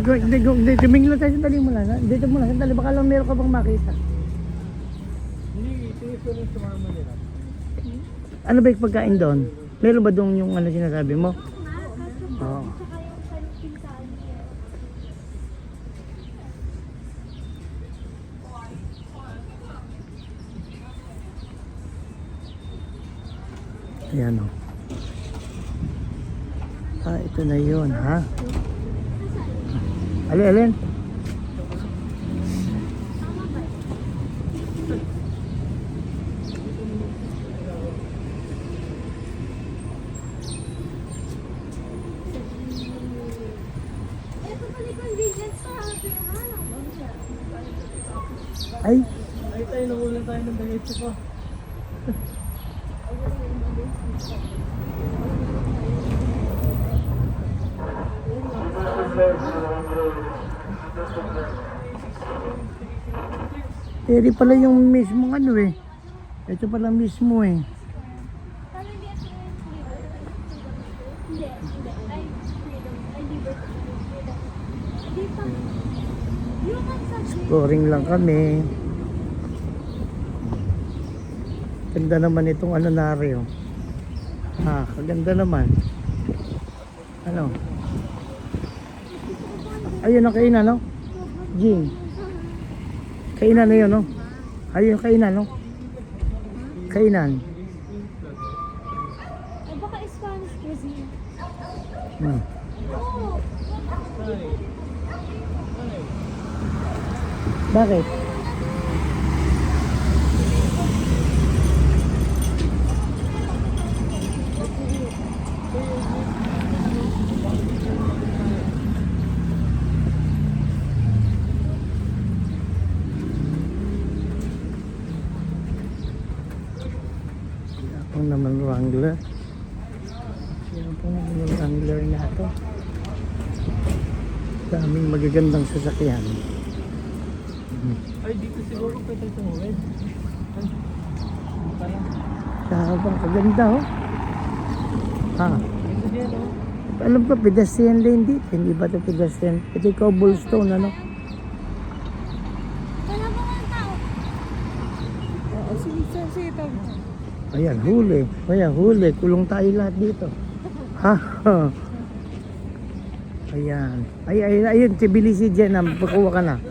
Tumingin lang tayo, sandali mo lang. Dito mo lang, sandali. Baka lang meron ka bang makita. Hindi, tinis ko rin sumama nila. Ano ba yung pagkain doon? Meron ba doon yung ano sinasabi mo? Oo. Ayan o. Ito na yun, ha? Alin? Ay, Tayo, nakulan tayo ng diretso ko. eri pala yung mismong ano eh. Ito pala mismo eh. Exploring lang kami. Ganda naman itong ano nari oh. Kaganda naman. Ano? Ayun ang kainan no? Jing. Kainan na yun no? Ayun kainan no? Kainan. Baka Spanish cuisine. Bakit? Ako naman Wrangler. Yan po naman yung Wrangler na ito. Daming magagandang sasakyan. Ay, dito siguro pwede tumawid. Ay, pala. Sabang kaganda oh. Dito dyan, oh. Alam ko pedestrian lane dito. Hindi ba ito pedestrian? Ito yung cobblestone ano? Wala ba nga tao? Oo, sige, tawag. Ayan, huli. Ayan, huli. Kulong tayo lahat dito. Ha? Ayan. Ayun, Tbilisi dyan na. Pagkuha ka na.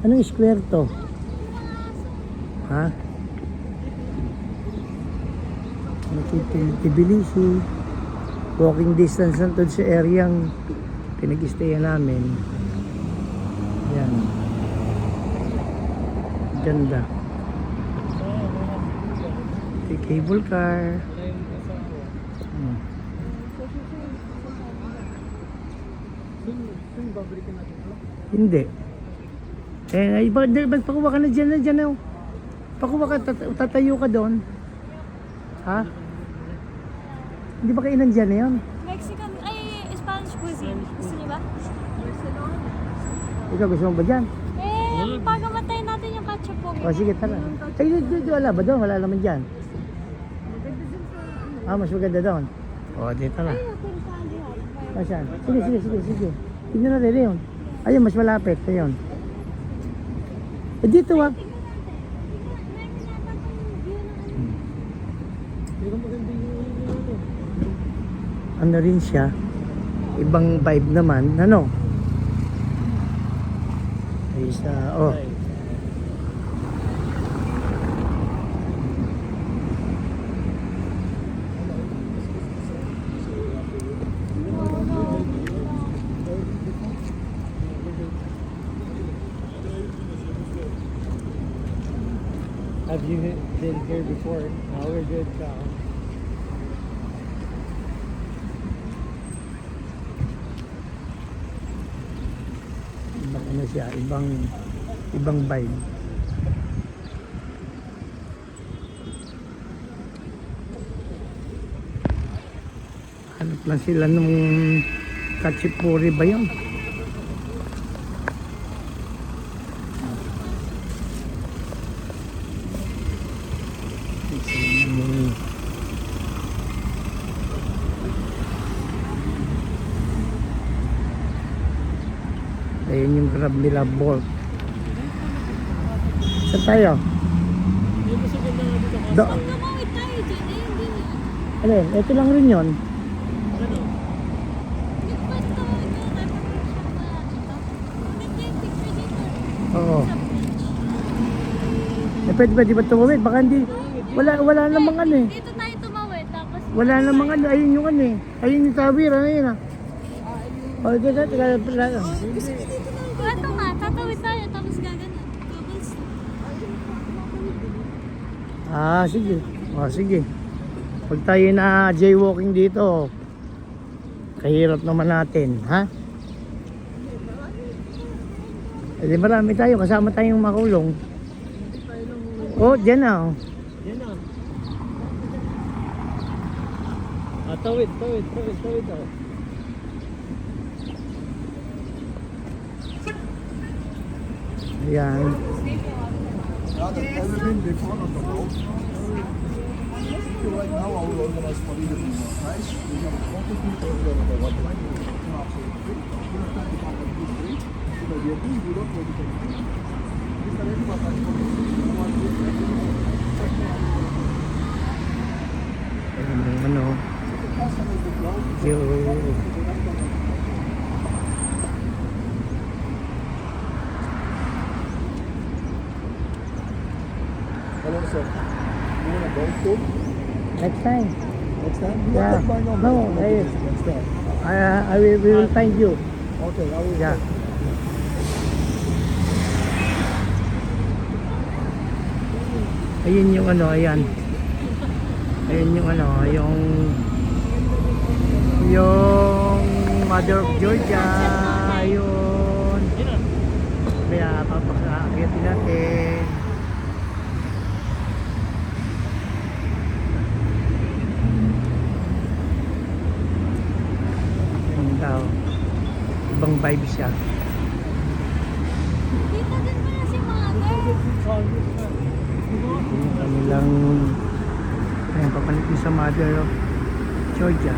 Anong square to? Ha? Tbilisi. Walking distance lang to sa areang pinag-stayan namin. Ayan. Ganda. May cable car. Saan babalikan natin? Hindi. Pakuha ka na dyan oh. Pakuha ka, tatayo ka doon. Ha? Hindi ba kainan dyan na yun? Mexican, ay Spanish cuisine. Gusto niyo ba? Ikaw gusto mo ba dyan? Pagamatay natin yung ketchup po. O sige, tara. Ay, wala ba doon? Wala naman dyan. Mas maganda doon. O, dito na. Saan? Sige. Tignan natin yun. Ayun, mas malapit. Ayun. Dito ah. Pero maganda yung ito. Ano rin siya. Ibang vibe naman. Ano? Isa, oh. Have you been here before? No, we're good. Ano siya, ibang vibe. Hanap lang sila nung Kachipuri ba yun? Ayun yung grab nila, Bolt. Saan tayo? Hindi mo sabihin na nga dito kasi. Do- Tumawid tayo dyan. Ayun din eh. Alin, ito lang rin yun. Ano? Yung pwede tumawid na tayo pag siya na ito. Maganda yung picture dito. Oo. Sa bridge. Pwede ba di ba tumawid? Baka hindi. Wala namang ano eh. Dito tayo tumawid. Tapos Wala namang ano. Ayun yung ano eh. Ayun yung tawir. Ano yun ah? Oh, ito. ito nga, tatawid tayo. Tapos gaganon. Cobblestone. Sige. Sige. Pag tayo na jaywalking dito, kahirap naman natin, ha? Eh di marami tayo, kasama tayong makulong. Oh, dyan na oh. Yan na. Tawid oh. Ayan. Right now, our organized for either price, we have 40 people over the one line, it's absolutely free. You don't have to come and do free. So we are doing Europe, we can do. This is already what I'm Ayan yung ano. Yung... Hello, sir. You want to go to? Next time. Next time? Yeah. That's my number. No, Next time. we will find you. Okay, I will. Yeah. Ayun yung ano, ayan. Ayun yung ano, yung Mother of Georgia. Ayun. Yan na. Kaya papakaakitin natin. Ayun daw. Ibang vibe siya. Dito din pala si Mother. Yung kanilang ayun, papalit din sa Mother of Georgia.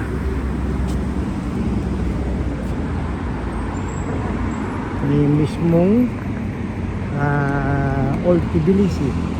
Yung mismong Old Tbilisi.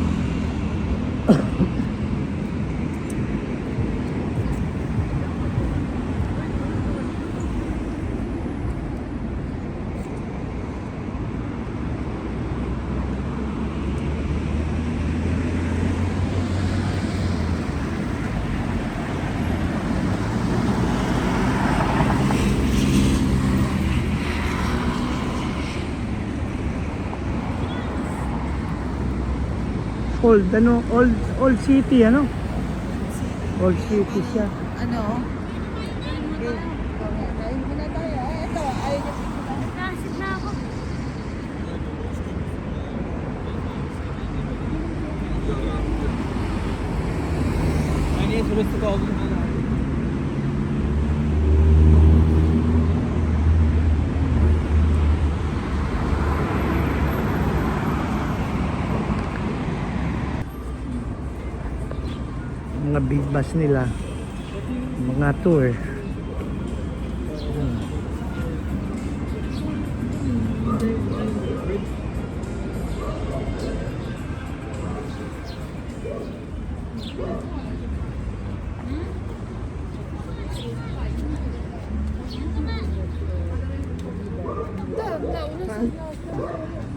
Old city ano? Old city siya. Ano? Okay. Kain muna tayo. Ito, ayun yung Nakasit na ako. Aynı turistik olduğunu Mga big bus nila. Mga tour.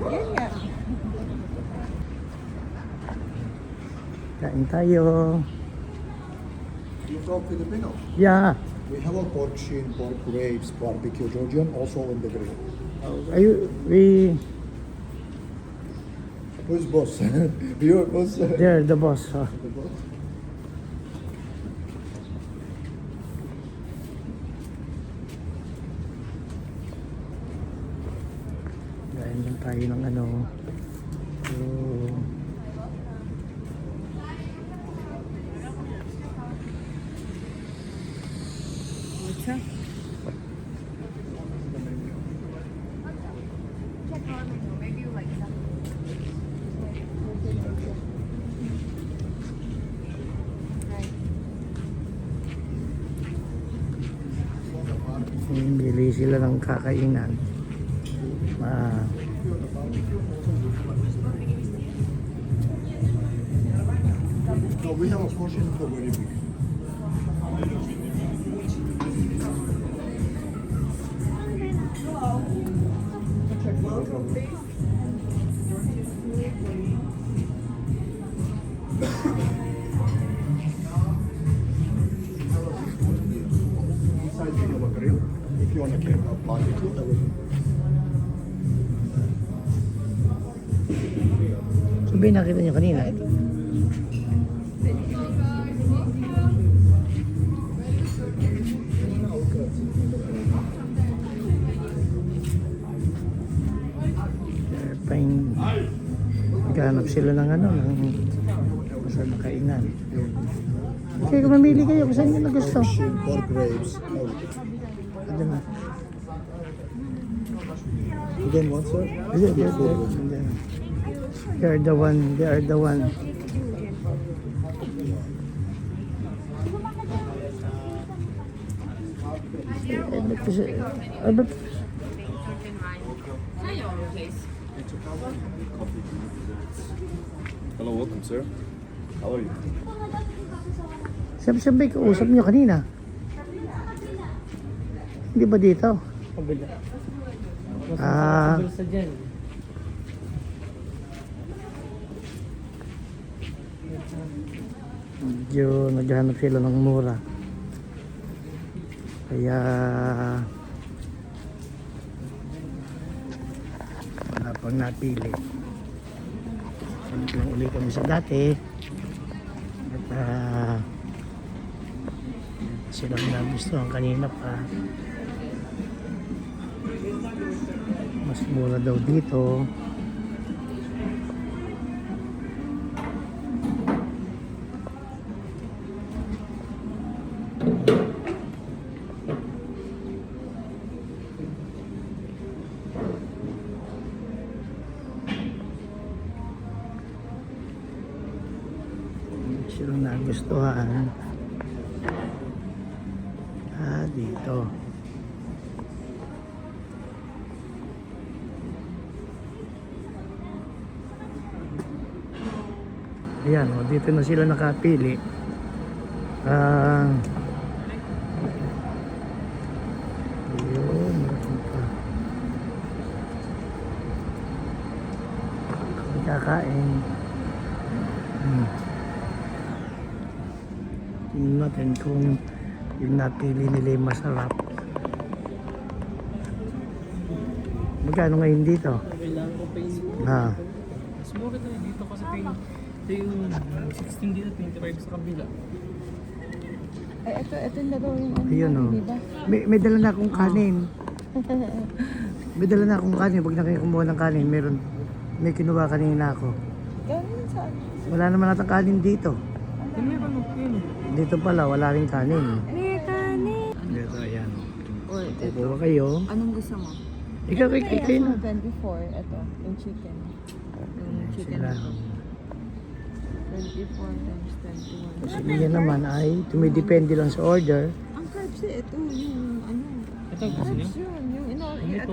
yun nga. Kain tayo. You talk Filipino? Yeah. We have a pork shin, pork ribs, barbecue Georgian, also on the grill. Who's boss? Your boss? They're the boss. Oh. The boss? Kain lang tayo ng ano. So, bili sila ng kakainan. Ah, No, we have a portion for very big. Inside we have a grill. If you want to keep a barbecue, that will sabihin nakita niyo kanina. Airplane. Naghanap sila ng ano, ng masarap na kainan. Okay, kung mamili kayo kung saan nyo na gusto. pork, pork ribs. Ano na? You don't want, sir? They are the one, they are the one. Hello, welcome, sir. How are you? Sabi-sabi, kausap nyo kanina. Hindi ba dito? Kabila. Mas Ah. sa dyan. Medyo naghahanap sila ng mura. Kaya wala pang napili. Siyempre uli kami sa dati. At silang nagustuhan kanina pa. Mas mura daw dito. Silang nagustuhan. Dito. Ayan, dito na sila nakapili. Yun, meron pa. Kakain. Tingnan natin kung yung napili nila yung masarap. Magkano ngayon dito? Kailangan ko pa yung... Ah, Mas mura ito dito kasi ito yung 16 dito, 25 sa kabila. Ay, ito na daw yung ano, ayun o. di ba? May dala na akong kanin. May dala na akong kanin. Pag na kayo kumuha ng kanin, may kinuha kanina ako. Ganun saan? Wala naman natang kanin dito. Meron mo, yun. Dito pala, wala rin kanin. May kanin. Dito, ayan. Or Kukuha kayo. anong gusto mo? Ikaw na. 24, ito, yung chicken. Yung chicken. Sila. 24 times 21. Sige yan naman ay tumidepende lang sa order. Ang carbs ito, yung ano. Ito, gusto niyo? Carbs yun, yung Ito.